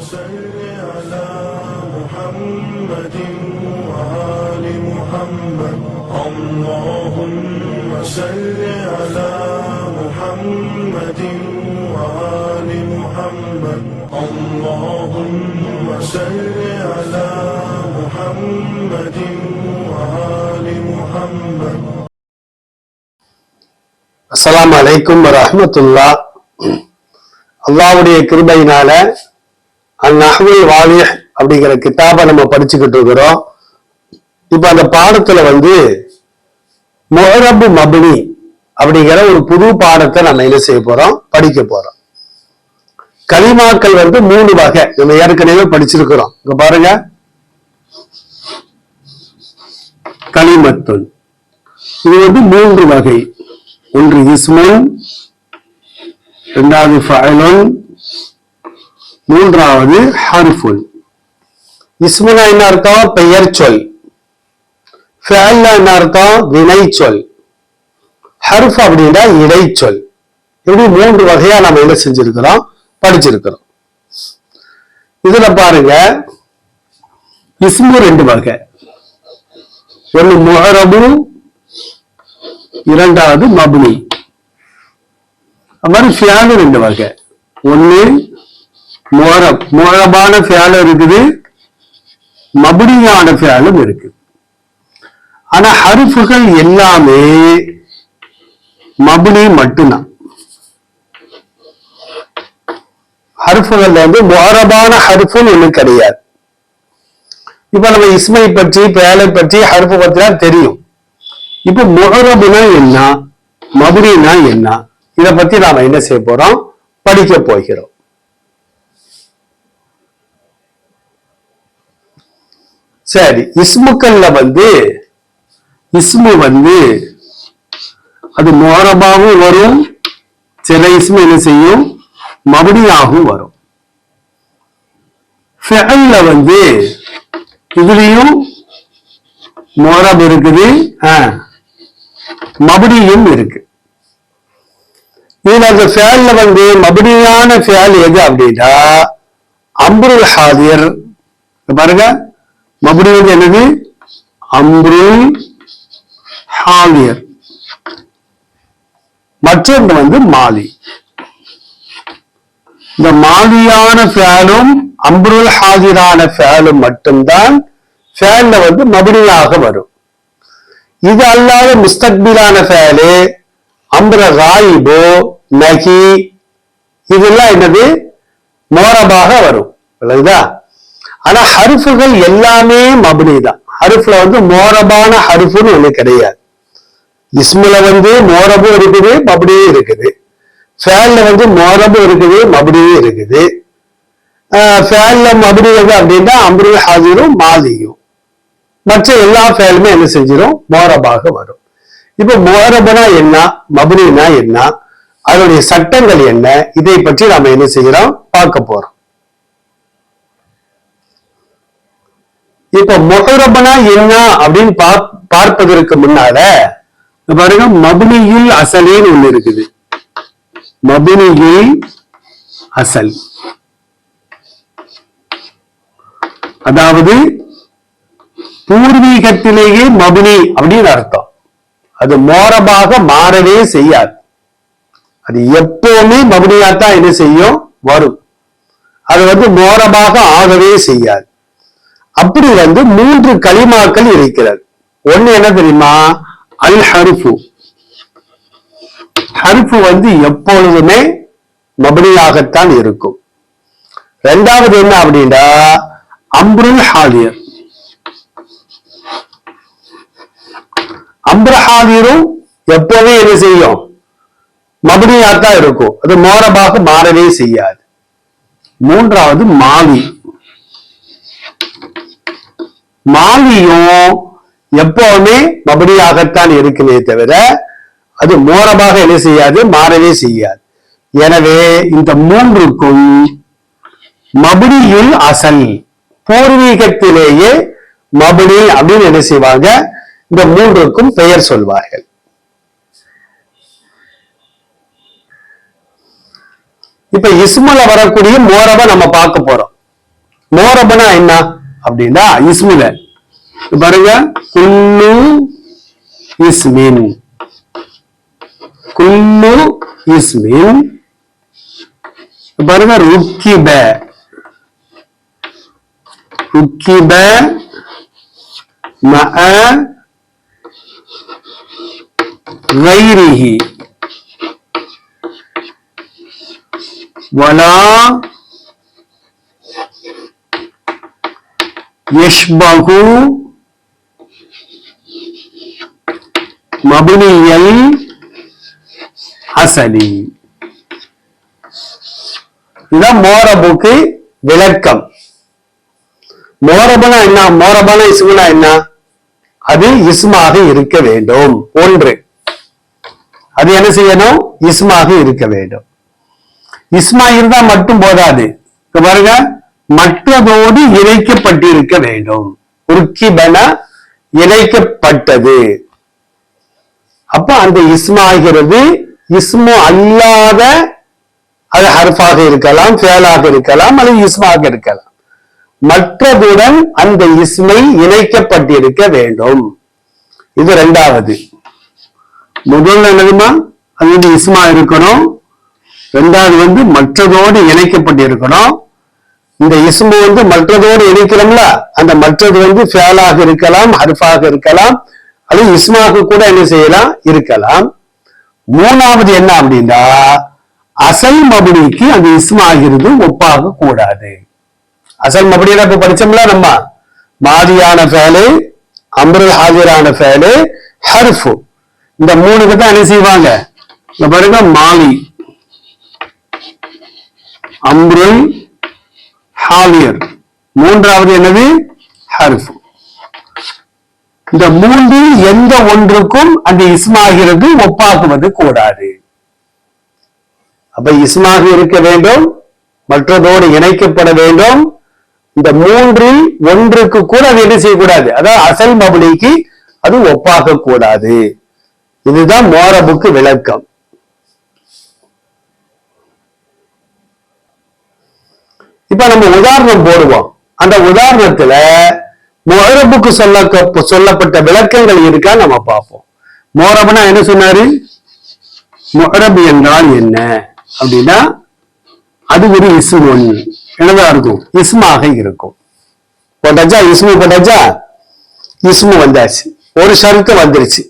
صل على محمد وآل محمد اللهم صل على محمد وآل محمد اللهم صل على محمد وآل محمد. அஸ்ஸலாமு அலைக்கும் வரஹ்மத்துல்லாஹ். அல்லாஹ்வுடைய கிருபையினால அந்நஹ்வுல் வாலிஹ் அப்படிங்கிற கிதாபை நம்ம படிச்சுக்கிட்டு இருக்கிறோம். இப்ப அந்த பாடத்துல முஅரபு மப்னி அப்படிங்கிற ஒரு புது பாடத்தை நம்ம என்ன செய்ய போறோம், படிக்க போறோம். கலிமாக்கள் 3 வகை நம்ம ஏற்கனவே படிச்சிருக்கிறோம். இங்க பாருங்க, கலிமத்துன் இது 3 வகை. ஒன்று இஸ்முன், இரண்டாவது ஃபஅலுன், மூன்றாவது ஹர்ஃபுன். இஸ்முனா என்ன அர்த்தம்? பெயர் சொல். ஃபஅல்னா என்ன அர்த்தம்? வினை சொல். ஹர்ஃப் அப்படின்னா இடைச்சொல். இப்படி 3 வகையா நம்ம என்ன செஞ்சிருக்கிறோம், படிச்சிருக்கிறோம். இதுல பாருங்க, இஸ்மு 2 வகை. ஒன்னு முஅரபு, இரண்டாவது மப்னி. அது ஃபியாலு 2 வகை. ஒன்னு முஅரபான ஃபியாலும் இருக்குது, மப்னியான ஃபியாலும் இருக்கு. ஆனா ஹர்ஃபுகள் எல்லாமே மப்னி மட்டும்தான். ஹர்ஃபுகள் முஅரபான ஹர்ஃபுன்னு ஒண்ணு கிடையாது. இப்ப நம்ம இஸ்மை பற்றி, ஃபியாலை பற்றி, ஹர்ஃபு பற்றி தான் தெரியும். இப்ப முஅரபுனா என்ன, மப்னினா என்ன, இத பத்தி நாம என்ன செய்ய போறோம், படிக்க போகிறோம். சரி, இஸ்முக்கள்ல இஸ்மு அது முஅரபாவும் வரும், சில இஸ்மு என்ன செய்யும், மப்னியாகவும் வரும். ஃபிஅல்ல இதுலயும் முஅரப் இருக்குது, மப்னியும் இருக்கு. இதுல அந்த ஃபிஅல்ல மப்னியான ஃபிஅல் எது அப்படின்னா அம்ருல் ஹாதிர். பாருங்க, மப்னி என்னது? அம்ருல் ஹாதிர். மற்றொன்று மாலி. இந்த மாலியான ஃபிஅலும் அம்ருல் ஹாதிரான ஃபிஅலும் மட்டும்தான் ஃபிஅல்ல மப்னியாக வரும். இது அல்லாத முஸ்தக்பிலான ஃபிஅலு, அம்ர காயிபோ, நஹி, இதெல்லாம் என்னது, முஅரபாக வரும். இல்லையா? ஆனா ஹர்ஃபுகள் எல்லாமே மப்னி தான். ஹர்ஃப்ல முஅரபான ஹர்ஃப்னு ஒண்ணு கிடையாது. இஸ்முல முஅரபும் இருக்குது, மப்னியும் இருக்குது. ஃபிஅல்ல முஅரபும் இருக்குது, மப்னியும் இருக்குது. ஃபிஅல்ல மப்னி அப்படின்னா அம்ருல் ஹாதிரும் மாலியும். மற்ற எல்லா ஃபிஅலுமே என்ன செஞ்சிடும், முஅரபாக வரும். இப்ப முஅரபுனா என்ன, மப்னினா என்ன, அதனுடைய சட்டங்கள் என்ன, இதை பற்றி நாம என்ன செய்யறோம், பார்க்க போறோம். இப்ப முஅரபுனா என்ன அப்படின்னு பார்ப்பதற்கு முன்னால பாருங்க, மப்னியுல் அஸலின்னு ஒண்ணு இருக்குது. மப்னியுல் அஸல் அதாவது பூர்வீகத்திலேயே மப்னி அப்படின்னு அர்த்தம். அது முஅரபாக மாறவே செய்யாது. அது எப்பவுமே மப்னியாத்தான் என்ன செய்யும், வரும். அது முஅரபாக ஆகவே செய்யாது. அப்படி 3 கலிமாக்கள் இருக்கிறது. ஒண்ணு என்ன தெரியுமா, அல் ஹர்ஃபு. ஹர்ஃபு எப்பொழுதுமே மப்னியாகத்தான் இருக்கும். இரண்டாவது என்ன அப்படின்னா அம்ருல் ஹாதிர். அம்ரு ஹாதிரும் எப்பவுமே என்ன செய்யும், மப்னியாத்தான் இருக்கும். அது முஅரபாக மாறவே செய்யாது. மூன்றாவது மாலி. மாலியும் எப்பவுமே மப்னியாகத்தான் இருக்குமே தவிர அது முஅரபாக என்ன செய்யாது, மாறவே செய்யாது. எனவே இந்த 3க்கும் மப்னியுல் அஸல், பூர்வீகத்திலேயே மப்னி அப்படின்னு என்ன செய்வாங்க, இந்த 3க்கும் பெயர் சொல்வார்கள். இப்ப இஸ்முல வரக்கூடிய முஅரப நம்ம பார்க்க போறோம். மோரபனா என்ன அப்படின்னா இஸ்முல பாருங்க, குல்லு இஸ்மின், குல்லு இஸ்மின் பாருங்க, ருக்கிப, ருக்கிப மஅ கைரிஹி வலா யஷ்பகு மபுனியல் அசலி. இதுதான் மோரபுக்கு விளக்கம். மோரபனா என்ன, மோரபான இஸ்முனா என்ன, அது இஸ்மாக இருக்க வேண்டும். ஒன்று, அது என்ன செய்யணும், இஸ்மாக இருக்க வேண்டும். இஸ்மா இருந்தா மட்டும் போதாது, பாருங்க, மற்றதோடு இணைக்கப்பட்டிருக்க வேண்டும். உர்கிபன இணைக்கப்பட்டது. அப்ப அந்த இஸ்மாகிறது இஸ்மு அல்லாத, அது ஹர்ஃபாக இருக்கலாம், ஃபேலாக இருக்கலாம், அல்லது இஸ்மாக இருக்கலாம். மற்றதுடன் அந்த இஸ்மை இணைக்கப்பட்டிருக்க வேண்டும். இது இரண்டாவது. முதல்ல என்னதுமா, அது வந்து இஸ்மா இருக்கணும். இரண்டாவது வந்து மற்றதோடு இணைக்கப்பட்டிருக்கணும். இந்த இஸ்மு வந்து மற்றதோடு இணைக்கிறோம்ல, அந்த மற்றது வந்து ஃபேலாக இருக்கலாம், ஹர்ஃபாக இருக்கலாம், அல்லது இஸ்மாக கூட என்ன செய்யலாம், இருக்கலாம். மூணாவது என்ன அப்படின்னா, அசல் மபுனிக்கு அந்த இஸ்மாகிறது ஒப்பாக கூடாது. அசல் மபுனியில இப்ப படிச்சோம்ல நம்ம, மாதியான ஃபேலு, அம்ருல் ஹாஜிரான ஃபேலு, ஹர்ஃபு, இந்த மூணுக்கு தான் என்ன செய்வாங்க, இந்த பாருங்க, மாலி, அம்ருல் ஹாலியர், மூன்றாவது என்னது, ஹர்ஃபு. இந்த மூன்றில் எந்த ஒன்றுக்கும் அந்த இஸ்மாகிறது ஒப்பாக்குவது கூடாது. அப்ப இஸ்மாக இருக்க வேண்டும், மற்றதோடு இணைக்கப்பட வேண்டும். இந்த மூன்றில் ஒன்றுக்கு கூட அது என்ன செய்யக்கூடாது, அதாவது அசல் மபுனிக்கு அது ஒப்பாக கூடாது. இதுதான் மோரபுக்கு விளக்கம். இப்ப நம்ம உதாரணம் போடுவோம். அந்த உதாரணத்துல மோரபுக்கு சொல்லப்பட்ட விளக்கங்கள் இருக்கா நம்ம பார்ப்போம். மோரபுனா என்ன சொன்னாரு, மொஹரபு என்றால் என்ன அப்படின்னா, அது ஒரு இஸ்முன் என்னதான் இருக்கும், இஸ்மாக இருக்கும். போட்டாச்சா, இஸ்மு போட்டாச்சா, இஸ்மு வந்தாச்சு, ஒரு ஷரத்து வந்துருச்சு.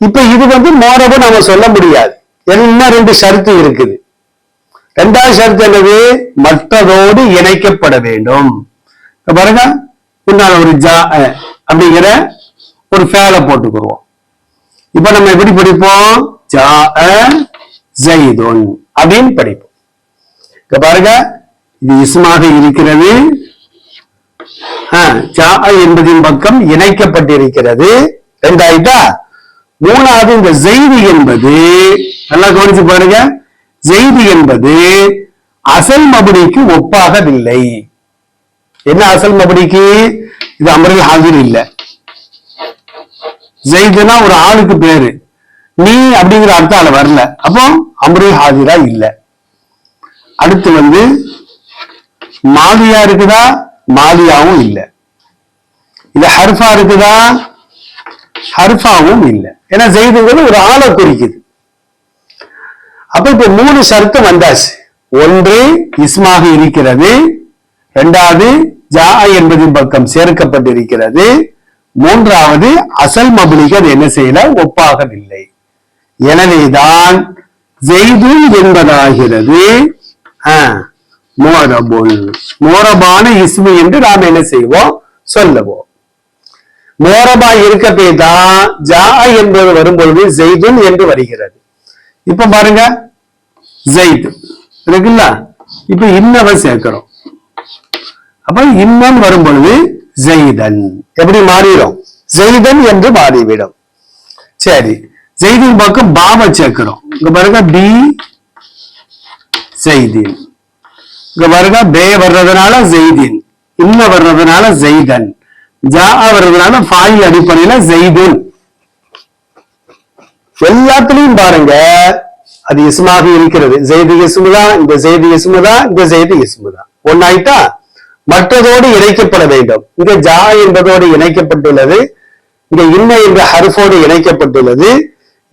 இப்ப இது வந்து மோரபு நாம சொல்ல முடியாது, இன்னும் ரெண்டு ஷரத்து இருக்குது. ரெண்டாவது ஷரத்து என்னது, மற்றதோடு இணைக்கப்பட வேண்டும். பாருங்க, பின்னால ஒரு ஜா அப்படிங்கிற ஒரு ஃபேல போட்டுக்குருவோம். இப்ப நம்ம எப்படி படிப்போம், ஜா ஜைதுன் அப்படின்னு படிப்போம். இங்க பாருங்க, இது இஸ்மாக இருக்கிறது, ஜா என்பதின் பக்கம் இணைக்கப்பட்டிருக்கிறது, ரெண்டாயிட்டா. மூணாவது இந்த ஜெய்து என்பது, நல்லா கவனிச்சு பாருங்க, ஜெய்து என்பது அசல் மபுனிக்கு ஒப்பாகவில்லை. என்ன அசல் மபுனிக்கு, இது அம்ருல் ஹாஜிர் இல்ல. ஜெய்துனா ஒரு ஆளுக்கு பேரு, நீ அப்படிங்கிற அர்த்தம் வரல, அப்போ அம்ருல் ஹாஜிரா இல்ல. அடுத்து வந்து மாலியா இருக்குதா, மாலியாவும் இல்ல. இது ஹர்ஃபா இருக்குதா, ஹர்ஃபாவும் இல்ல. ஏன்னா ஜெய்துங்கிறது ஒரு ஆளை குறிக்குது. அப்ப இப்ப மூணு ஷரத்து வந்தாச்சு. ஒன்று இஸ்மாக இருக்கிறது, இரண்டாவது ஜா என்பதின் பக்கம் சேர்க்கப்பட்டிருக்கிறது, மூன்றாவது அசல் மபுனிக்கு அது என்ன செய்யல, ஒப்பாகவில்லை. எனவேதான் ஜெய்து என்பதாகிறது மோரபுல், மோரபான இஸ்மு என்று நாம் என்ன செய்வோம், சொல்லுவோம். மோரபா இருக்கப்பே தான் ஜா என்பது வரும்பொழுது ஜெய்துன் என்று வருகிறது. இப்ப பாருங்க, ஜெய்து இருக்குல்ல, இப்ப இன்னவ சேர்க்கிறோம். அப்ப இன்னும் வரும் பொழுது ஜெய்தன் எப்படி மாறிடும், ஜெய்தன் என்று மாறிவிடும். சரி, ஜெய்தின் பக்கம் பாவ சேர்க்கிறோம். இங்க பாருங்க, பி ஜெய்தின், இங்க பாருங்க, பே வர்றதுனால ஜெய்தின், இன்ன வர்றதுனால ஜெய்தன், ஜா வர்றதுனால ஃபாயில் அடிப்படையில ஜெய்துன். எல்லாத்துலயும் பாருங்க அது இஸ்மாக இருக்கிறது. ஜெய்து இஸ்முதான், இந்த ஜெய்து இஸ்முதான், இந்த ஜெய்து இஸ்முதான். ஒன்னாயிட்டா. மற்றதோடு இணைக்கப்பட வேண்டும். இங்க ஜா என்பதோடு இணைக்கப்பட்டுள்ளது, இங்க இன்ன என்ற ஹர்ஃபோடு இணைக்கப்பட்டுள்ளது,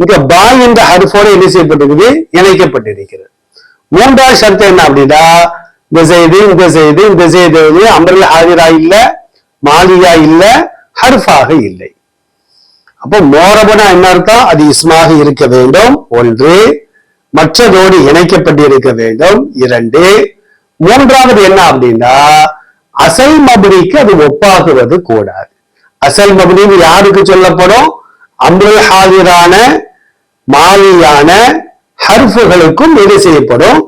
இங்க பா என்ற ஹர்ஃபோடு என்ன செய்யப்பட்டிருக்குது, இணைக்கப்பட்டிருக்கிறது. மூன்றாவது ஷர்த்து என்ன அப்படின்னா, இந்த செய்து அம்ருல் ஹாதிரா இல்ல, மாலியா இல்ல, ஹர்ஃபாக இல்லை. அப்போ மோரபனா என்ன அர்த்தம், அது இஸ்மாக இருக்க வேண்டும் ஒன்று, மற்றதோடு இணைக்கப்பட்டிருக்க வேண்டும் இரண்டு, மூன்றாவது என்ன அப்படின்னா அசல் மபுனிக்கு அது ஒப்பாகுவது கூடாது. அசல் மபுனி யாருக்கு சொல்லப்படும், அம்ருல் ஹாதிரான மாலியான ஹர்ஃபுகளுக்கும் என்ன செய்யப்படும்,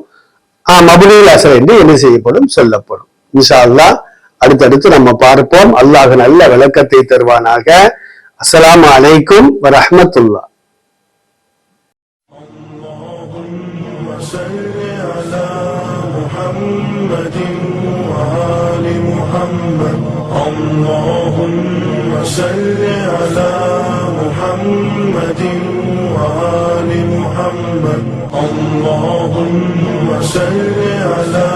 மபுனில் அசல் என்று என்ன செய்யப்படும், சொல்லப்படும். இன்ஷா அல்லாஹ் அடுத்தடுத்து நம்ம பார்ப்போம். அல்லாஹ் நல்ல விளக்கத்தை தருவானாக. அஸ்ஸலாமு அலைக்கும் வரஹ்மத்துல்லாஹ். اللهم صل على محمد وآل محمد. اللهم صل على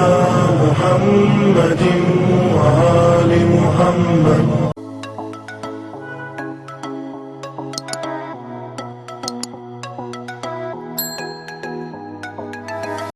محمد وآل محمد.